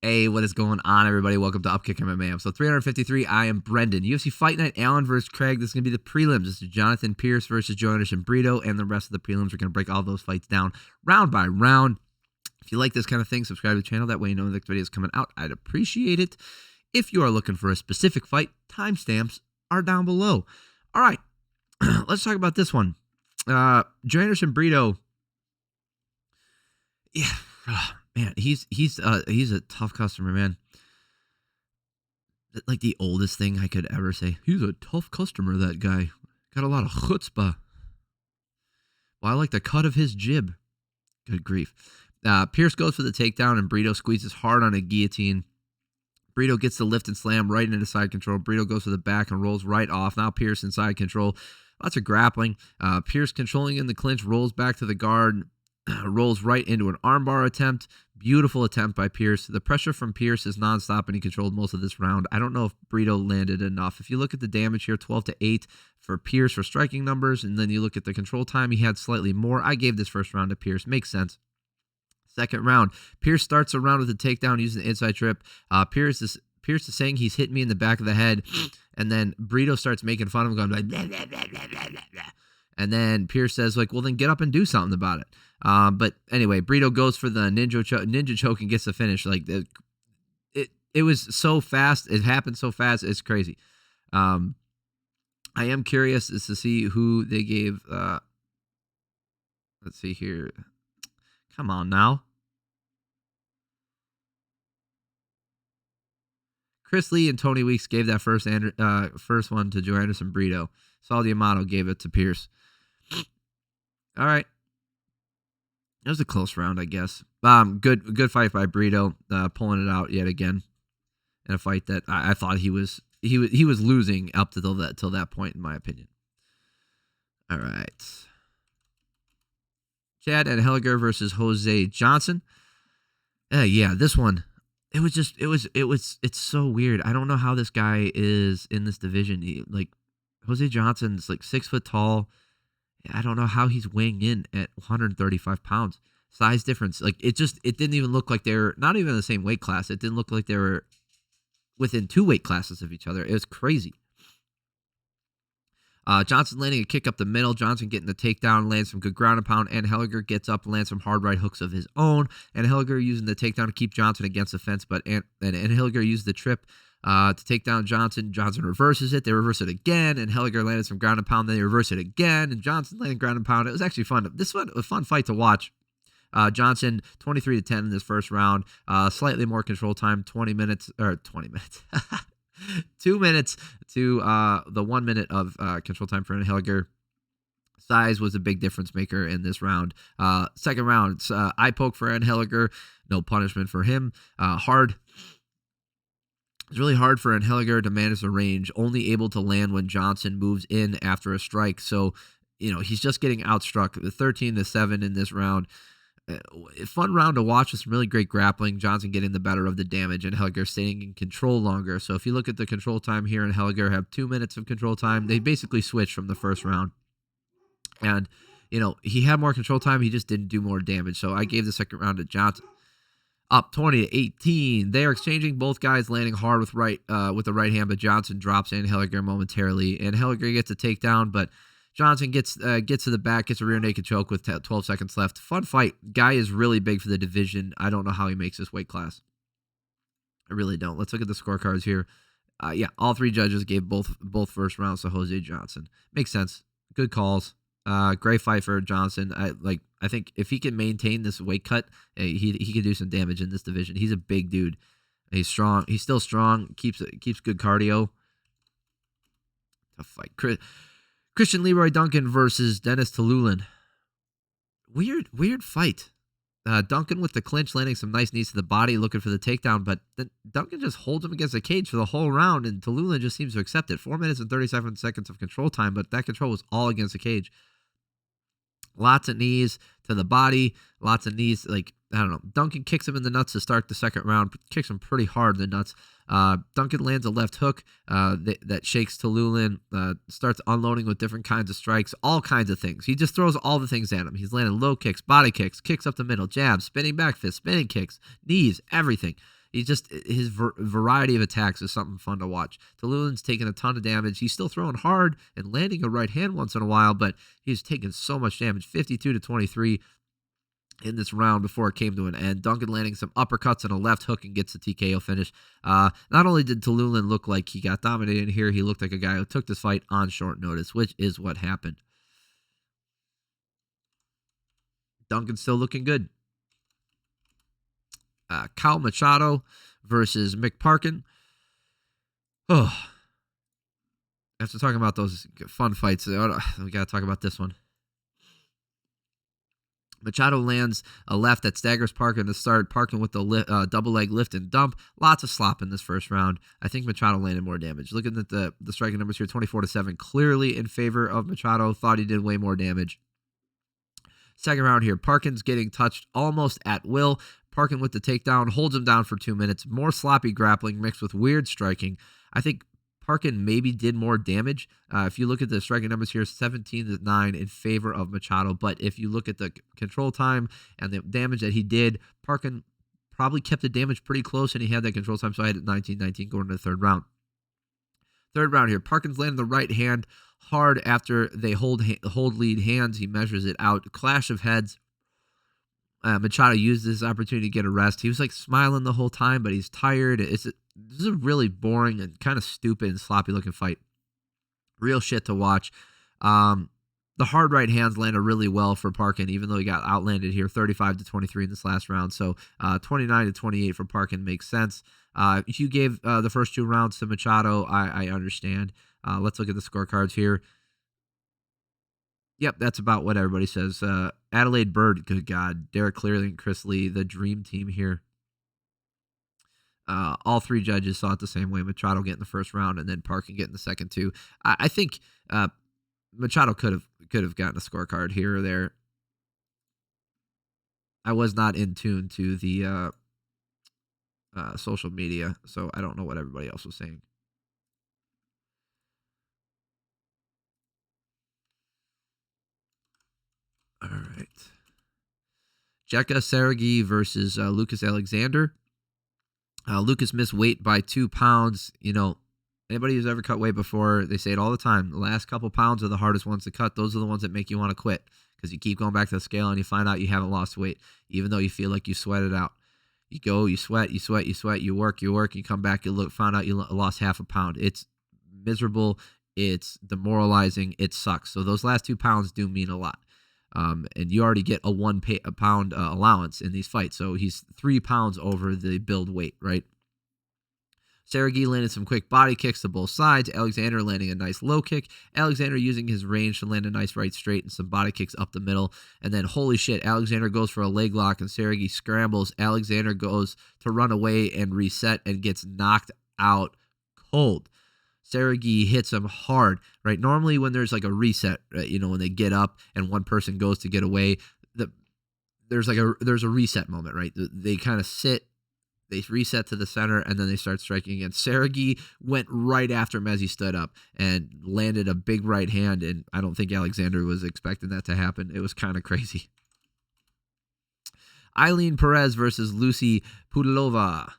Hey, what is going on, everybody? Welcome to Upkick MMA. So 353, I am Brendan. UFC Fight Night, Ailin versus Craig. This is going to be the prelims. This is Jonathan Pearce versus Joanderson, Brito, and the rest of the prelims. We're going to break all those fights down round by round. If you like this kind of thing, subscribe to the channel. That way you know the next video is coming out. I'd appreciate it. If you are looking for a specific fight, timestamps are down below. All right, let's talk about this one. Joanderson, Brito. Yeah. Man, he's a tough customer, man. Like the oldest thing I could ever say. He's a tough customer, that guy. Got a lot of chutzpah. Well, I like the cut of his jib. Good grief. Pearce goes for the takedown, and Brito squeezes hard on a guillotine. Brito gets the lift and slam right into side control. Brito goes to the back and rolls right off. Now Pearce in side control. Lots of grappling. Pearce controlling in the clinch, rolls back to the guard. Rolls right into an armbar attempt. Beautiful attempt by Pearce. The pressure from Pearce is nonstop, and he controlled most of this round. I don't know if Brito landed enough. If you look at the damage here, 12-8 for Pearce for striking numbers, and then you look at the control time, he had slightly more. I gave this first round to Pearce. Makes sense. Second round, Pearce starts a round with a takedown using the inside trip. Pearce is saying he's hit me in the back of the head, and then Brito starts making fun of him, going like, blah, blah, blah, blah, blah, blah. And then Pearce says, like, well, then get up and do something about it. But anyway, Brito goes for the ninja choke and gets the finish. Like, it was so fast. It happened so fast. It's crazy. I am curious as to see who they gave. Let's see here. Come on now. Chris Lee and Tony Weeks gave that first one to Joanderson, Brito. Saul D'Amato gave it to Pearce. All right. It was a close round, I guess. Good fight by Brito, pulling it out yet again in a fight that I thought he was losing up till that point, in my opinion. All right. Chad Anheliger versus Jose Johnson. Yeah, this one. It's so weird. I don't know how this guy is in this division. Jose Johnson's like 6 foot tall. I don't know how he's weighing in at 135 pounds. Size difference. Like, it didn't even look like they were not even in the same weight class. It didn't look like they were within 2 weight classes of each other. It was crazy. Johnson landing a kick up the middle. Johnson getting the takedown, lands some good ground and pound. Anheliger gets up, lands some hard right hooks of his own. Anheliger using the takedown to keep Johnson against the fence, but Anheliger used the trip to take down Johnson. Johnson reverses it. They reverse it again, and Anheliger landed some ground and pound. Then they reverse it again, and Johnson landed ground and pound. It was actually fun. This was a fun fight to watch. Johnson 23-10 in this first round. Slightly more control time, 20 minutes. 2 minutes to the 1 minute of control time for Anheliger. Size was a big difference maker in this round. Second round, eye poke for Anheliger. No punishment for him. Hard. It's really hard for Anheliger to manage the range, only able to land when Johnson moves in after a strike. So, he's just getting outstruck. 13-7 in this round. Fun round to watch with some really great grappling. Johnson getting the better of the damage and Anheliger staying in control longer. So if you look at the control time here, Anheliger have 2 minutes of control time. They basically switched from the first round. And, he had more control time. He just didn't do more damage. So I gave the second round to Johnson. Up 20-18. They are exchanging, both guys landing hard with the right hand, but Johnson drops Anheliger momentarily. Anheliger gets a takedown, but Johnson gets to the back, gets a rear naked choke with 12 seconds left. Fun fight. Guy is really big for the division. I don't know how he makes this weight class. I really don't. Let's look at the scorecards here. All 3 judges gave both first rounds to Jose Johnson. Makes sense. Good calls. Great fight for Johnson. I think if he can maintain this weight cut, he can do some damage in this division. He's a big dude. He's strong. He's still strong. Keeps good cardio. Tough fight. Christian Leroy Duncan versus Denis Tiuliulin. Weird fight. Duncan with the clinch, landing some nice knees to the body, looking for the takedown, but then Duncan just holds him against the cage for the whole round, and Tiuliulin just seems to accept it. 4 minutes and 37 seconds of control time, but that control was all against the cage. Lots of knees to the body, lots of knees, Duncan kicks him in the nuts to start the second round, kicks him pretty hard in the nuts. Duncan lands a left hook that shakes Tiuliulin, starts unloading with different kinds of strikes, all kinds of things. He just throws all the things at him. He's landing low kicks, body kicks, kicks up the middle, jabs, spinning back fists, spinning kicks, knees, everything. his variety of attacks is something fun to watch. Tiuliulin's taking a ton of damage. He's still throwing hard and landing a right hand once in a while, but he's taking so much damage, 52-23 in this round before it came to an end. Duncan landing some uppercuts and a left hook and gets the TKO finish. Not only did Tiuliulin look like he got dominated here, he looked like a guy who took this fight on short notice, which is what happened. Duncan's still looking good. Caio Machado versus Mick Parkin. Oh, after talking about those fun fights, we got to talk about this one. Machado lands a left that staggers Parkin to start. Parkin with the double leg lift and dump. Lots of slop in this first round. I think Machado landed more damage. Looking at the striking numbers here, 24-7, clearly in favor of Machado. Thought he did way more damage. Second round here, Parkin's getting touched almost at will. Parkin with the takedown, holds him down for 2 minutes. More sloppy grappling mixed with weird striking. I think Parkin maybe did more damage. If you look at the striking numbers here, 17-9 in favor of Machado. But if you look at the control time and the damage that he did, Parkin probably kept the damage pretty close, and he had that control time, so I had it 19-19 going to the third round. Third round here, Parkin's landing the right hand hard after they hold lead hands. He measures it out. Clash of heads. Machado used this opportunity to get a rest. He was like smiling the whole time, but he's tired. This is a really boring and kind of stupid and sloppy looking fight. Real shit to watch. The hard right hands landed really well for Parkin, even though he got outlanded here 35-23 in this last round. So 29-28 for Parkin makes sense. If you gave the first 2 rounds to Machado, I understand. Let's look at the scorecards here. Yep, that's about what everybody says. Adelaide Bird, good God. Derek Clearly and Chris Lee, the dream team here. All 3 judges saw it the same way. Machado getting the first round and then Parkin getting the second 2. I think Machado could have gotten a scorecard here or there. I was not in tune to the social media, so I don't know what everybody else was saying. All right. Jeka Saragih versus Lucas Alexander. Lucas missed weight by 2 pounds. You know, anybody who's ever cut weight before, they say it all the time. The last couple pounds are the hardest ones to cut. Those are the ones that make you want to quit because you keep going back to the scale and you find out you haven't lost weight, even though you feel like you sweat it out. You go, you sweat, you work, you come back, find out you lost half a pound. It's miserable. It's demoralizing. It sucks. So those last 2 pounds do mean a lot. And you already get a 1 pound allowance in these fights. So he's 3 pounds over the build weight, right? Saragih landed some quick body kicks to both sides. Alexander landing a nice low kick. Alexander using his range to land a nice right straight and some body kicks up the middle. And then, holy shit, Alexander goes for a leg lock and Saragih scrambles. Alexander goes to run away and reset and gets knocked out cold. Saragih hits him hard, right? Normally when there's like a reset, when they get up and one person goes to get away, there's a reset moment, right? They kind of sit, they reset to the center, and then they start striking again. Saragih went right after him as he stood up and landed a big right hand, and I don't think Alexander was expecting that to happen. It was kind of crazy. Ailin Perez versus Lucie Pudilova.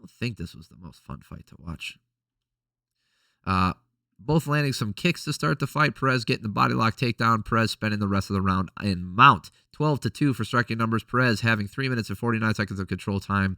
I think this was the most fun fight to watch. Both landing some kicks to start the fight. Perez getting the body lock takedown. Perez spending the rest of the round in mount. 12-2 for striking numbers. Perez having 3 minutes and 49 seconds of control time.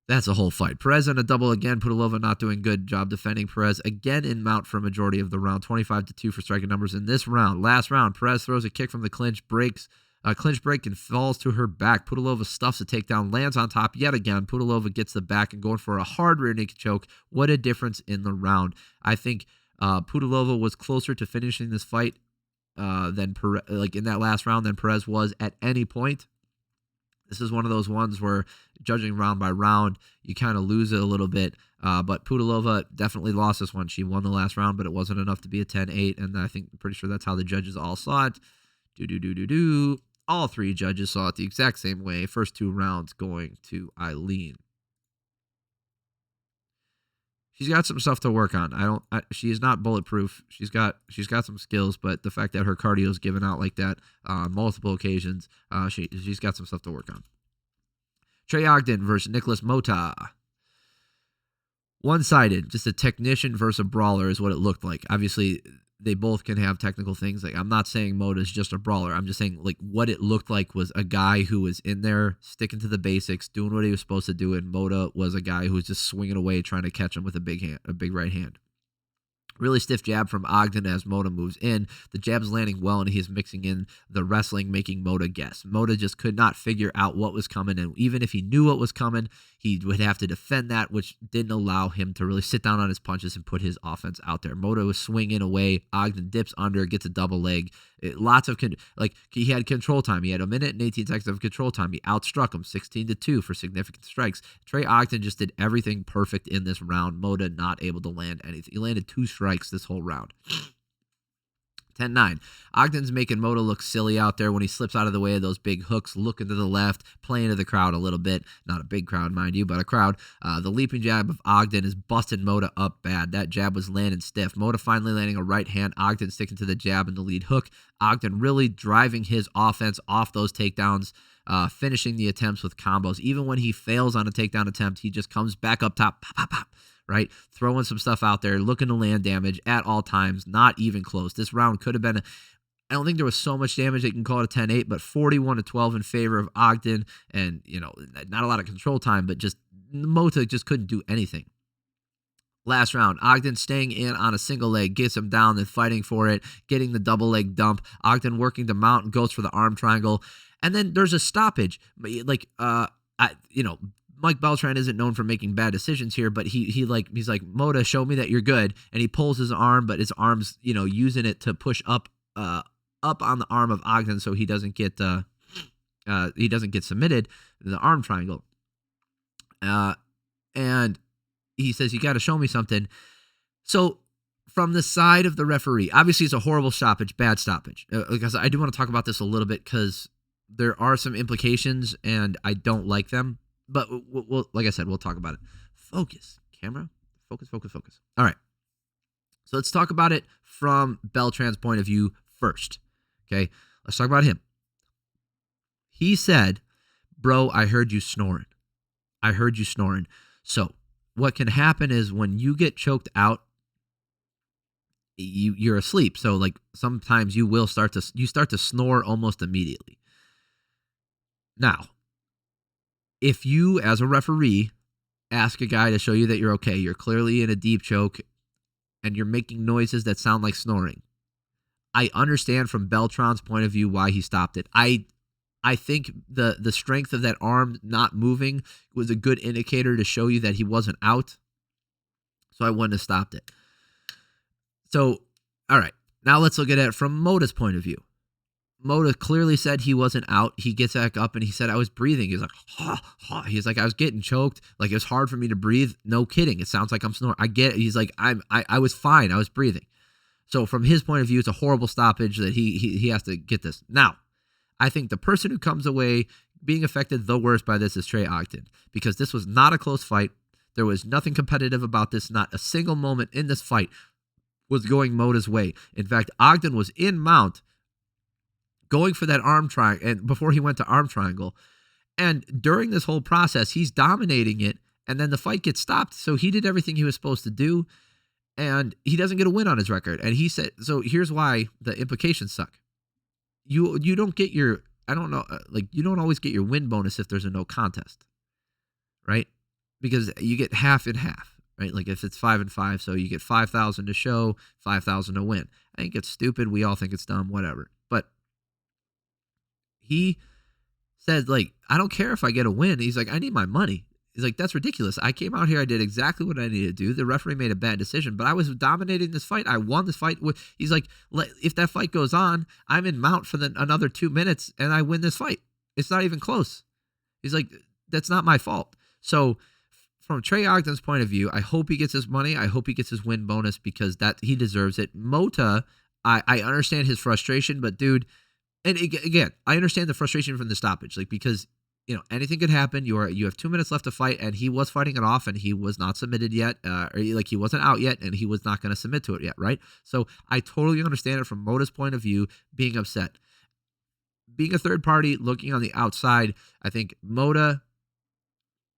That's a whole fight. Perez in a double again. Pudilova not doing good job defending. Perez again in mount for a majority of the round. 25-2 for striking numbers in this round. Last round, Perez throws a kick from the clinch, clinch break and falls to her back. Pudilova stuffs a takedown, lands on top yet again. Pudilova gets the back and going for a hard rear naked choke. What a difference in the round. I think Pudilova was closer to finishing this fight than Perez, in that last round than Perez was at any point. This is one of those ones where judging round by round, you kind of lose it a little bit. But Pudilova definitely lost this one. She won the last round, but it wasn't enough to be a 10-8. And I think pretty sure that's how the judges all saw it. All 3 judges saw it the exact same way. First 2 rounds going to Ailin. She's got some stuff to work on. She is not bulletproof. She's got some skills, but the fact that her cardio is given out like that on multiple occasions, she's got some stuff to work on. Trey Ogden versus Nikolas Motta. One-sided, just a technician versus a brawler is what it looked like. Obviously, they both can have technical things. Like, I'm not saying Motta is just a brawler. I'm just saying, like, what it looked like was a guy who was in there sticking to the basics, doing what he was supposed to do, and Motta was a guy who was just swinging away, trying to catch him with a big right hand. Really stiff jab from Ogden as Motta moves in. The jab's landing well, and he's mixing in the wrestling, making Motta guess. Motta just could not figure out what was coming, and even if he knew what was coming, he would have to defend that, which didn't allow him to really sit down on his punches and put his offense out there. Motta was swinging away. Ogden dips under, gets a double leg. He had control time. He had 1 minute and 18 seconds of control time. He outstruck him 16-2 for significant strikes. Trey Ogden just did everything perfect in this round. Motta not able to land anything. He landed 2 strikes this whole round. 10-9. Ogden's making Motta look silly out there when he slips out of the way of those big hooks, looking to the left, playing to the crowd a little bit. Not a big crowd, mind you, but a crowd. The leaping jab of Ogden is busting Motta up bad. That jab was landing stiff. Motta finally landing a right hand. Ogden sticking to the jab and the lead hook. Ogden really driving his offense off those takedowns, finishing the attempts with combos. Even when he fails on a takedown attempt, he just comes back up top, pop, pop, pop. Right? Throwing some stuff out there, looking to land damage at all times, not even close. This round could have been, I don't think there was so much damage they can call it a 10-8, but 41-12 in favor of Ogden, and, not a lot of control time, but just Motta just couldn't do anything. Last round, Ogden staying in on a single leg, gets him down, then fighting for it, getting the double leg dump. Ogden working to mount and goes for the arm triangle. And then there's a stoppage. Mike Beltran isn't known for making bad decisions here, but he's like, Motta, show me that you're good. And he pulls his arm, but his arm's, using it to push up on the arm of Ogden so he doesn't get submitted in the arm triangle. And he says, you got to show me something. So from the side of the referee, obviously it's a horrible stoppage, bad stoppage. Because I do want to talk about this a little bit because there are some implications and I don't like them. But we'll, like I said, we'll talk about it. Focus, camera. Focus. All right. So let's talk about it from Beltran's point of view first. Okay. Let's talk about him. He said, bro, I heard you snoring. So what can happen is when you get choked out, you're asleep. So like sometimes you start to snore almost immediately. Now, if you, as a referee, ask a guy to show you that you're okay, you're clearly in a deep choke, and you're making noises that sound like snoring, I understand from Beltran's point of view why he stopped it. I think the strength of that arm not moving was a good indicator to show you that he wasn't out, so I wouldn't have stopped it. So, all right, now let's look at it from Motta's point of view. Motta clearly said he wasn't out. He gets back up and he said, I was breathing. He's like, ha, ha. He's like, I was getting choked. Like, it was hard for me to breathe. No kidding. It sounds like I'm snoring. I get it. He's like, I was fine. I was breathing. So from his point of view, it's a horrible stoppage that he has to get this. Now, I think the person who comes away being affected the worst by this is Trey Ogden, because this was not a close fight. There was nothing competitive about this. Not a single moment in this fight was going Motta's way. In fact, Ogden was in mount, going for that arm triangle, and before he went to arm triangle. And during this whole process, he's dominating it, and then the fight gets stopped. So he did everything he was supposed to do, and he doesn't get a win on his record. And he said, so here's why the implications suck. You don't get your, you don't always get your win bonus if there's a no contest, right? Because you get half and half, right? Like if it's 5-5, so you get 5,000 to show, 5,000 to win. I think it's stupid. We all think it's dumb, whatever. But he said, like, I don't care if I get a win. He's like, I need my money. He's like, that's ridiculous. I came out here. I did exactly what I needed to do. The referee made a bad decision, but I was dominating this fight. I won this fight. He's like, if that fight goes on, I'm in mount for another 2 minutes and I win this fight. It's not even close. He's like, that's not my fault. So from Trey Ogden's point of view, I hope he gets his money. I hope he gets his win bonus because that he deserves it. Motta, I understand his frustration, but dude, and again, I understand the frustration from the stoppage, like because anything could happen. You have 2 minutes left to fight, and he was fighting it off, and he was not submitted yet, he wasn't out yet, and he was not going to submit to it yet, right? So I totally understand it from Motta's point of view, being upset. Being a third party, looking on the outside, I think Motta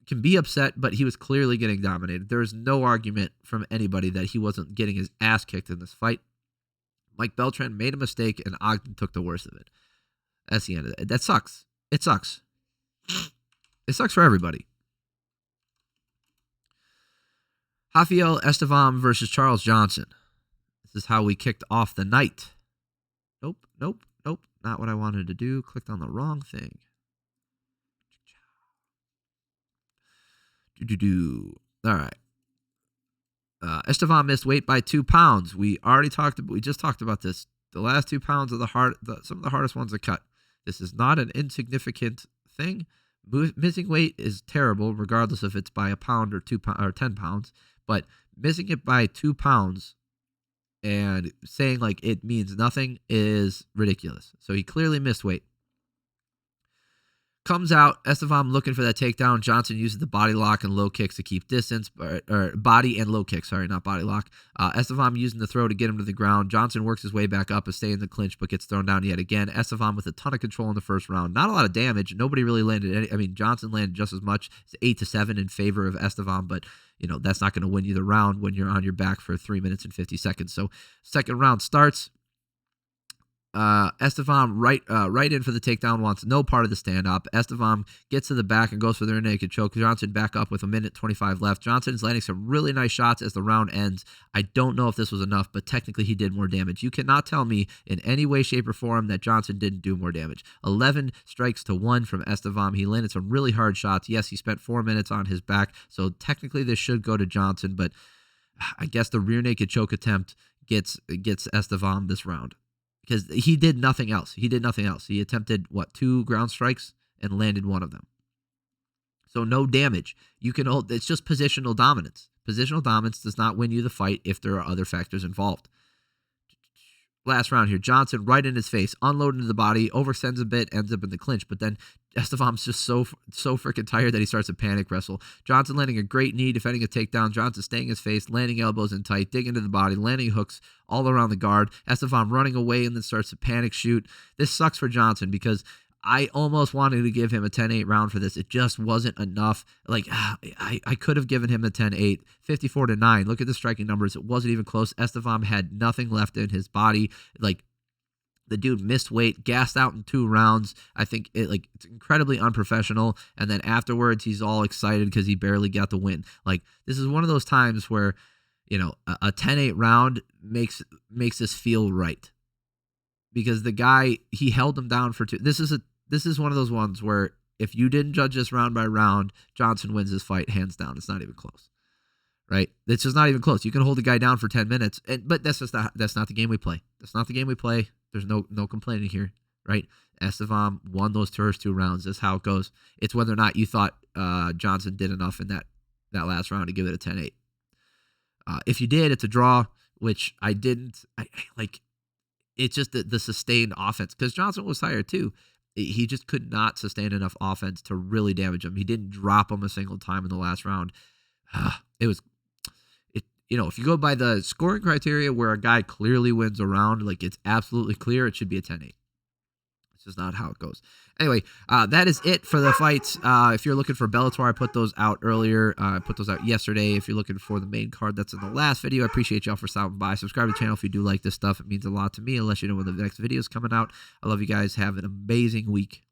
can be upset, but he was clearly getting dominated. There is no argument from anybody that he wasn't getting his ass kicked in this fight. Mike Beltran made a mistake, and Ogden took the worst of it. That's the end of it. That sucks. It sucks. It sucks for everybody. Rafael Estevam versus Charles Johnson. This is how we kicked off the night. Nope. Not what I wanted to do. Clicked on the wrong thing. All right. Estevam missed weight by 2 pounds. We just talked about this. The last 2 pounds of some of the hardest ones to cut. This is not an insignificant thing. Missing weight is terrible, regardless if it's by a pound or 2 pounds or 10 pounds. But missing it by 2 pounds and saying like it means nothing is ridiculous. So he clearly missed weight. Comes out, Estevam looking for that takedown. Johnson uses the body lock and low kicks to keep distance, or body and low kicks, sorry, not body lock. Estevam using the throw to get him to the ground. Johnson works his way back up and stays in the clinch, but gets thrown down yet again. Estevam with a ton of control in the first round. Not a lot of damage. Nobody really landed any. Johnson landed just as much. It's 8-7 in favor of Estevam, but that's not going to win you the round when you're on your back for 3 minutes and 50 seconds. So second round starts. Estevam right in for the takedown, wants no part of the stand-up. Estevam gets to the back and goes for the rear naked choke. Johnson back up with 1:25 left. Johnson is landing some really nice shots as the round ends. I don't know if this was enough, but technically he did more damage. You cannot tell me in any way, shape, or form that Johnson didn't do more damage. 11 strikes to 1 from Estevam. He landed some really hard shots. Yes, he spent 4 minutes on his back, so technically this should go to Johnson, but I guess the rear naked choke attempt gets Estevam this round. Because he did nothing else. He attempted, 2 ground strikes and landed 1 of them. So no damage. You can hold. It's just positional dominance. Positional dominance does not win you the fight if there are other factors involved. Last round here. Johnson right in his face, unloading to the body, oversends a bit, ends up in the clinch. But then Estevam's just so freaking tired that he starts a panic wrestle. Johnson landing a great knee, defending a takedown. Johnson staying in his face, landing elbows in tight, digging into the body, landing hooks all around the guard. Estevam running away and then starts a panic shoot. This sucks for Johnson because I almost wanted to give him a 10-8 round for this. It just wasn't enough. I could have given him the 10-8, 54-9. Look at the striking numbers. It wasn't even close. Estevam had nothing left in his body. The dude missed weight, gassed out in 2 rounds. I think it's incredibly unprofessional. And then afterwards, he's all excited because he barely got the win. This is one of those times where, a 10-8 round makes this feel right. Because the guy, he held him down for 2. This is one of those ones where if you didn't judge this round by round, Johnson wins this fight hands down. It's not even close, right? It's just not even close. You can hold a guy down for 10 minutes, but that's not the game we play. That's not the game we play. There's no complaining here, right? Estevam won those first 2 rounds. That's how it goes. It's whether or not you thought Johnson did enough in that last round to give it a 10-8. If you did, it's a draw, which I didn't. It's just the sustained offense because Johnson was tired too. He just could not sustain enough offense to really damage him. He didn't drop him a single time in the last round. If you go by the scoring criteria where a guy clearly wins a round, it's absolutely clear, it should be a 10-8. It's just not how it goes. Anyway, that is it for the fights. If you're looking for Bellator, I put those out earlier. I put those out yesterday. If you're looking for the main card that's in the last video, I appreciate y'all for stopping by. Subscribe to the channel if you do like this stuff. It means a lot to me. I'll let you know when the next video is coming out. I love you guys. Have an amazing week.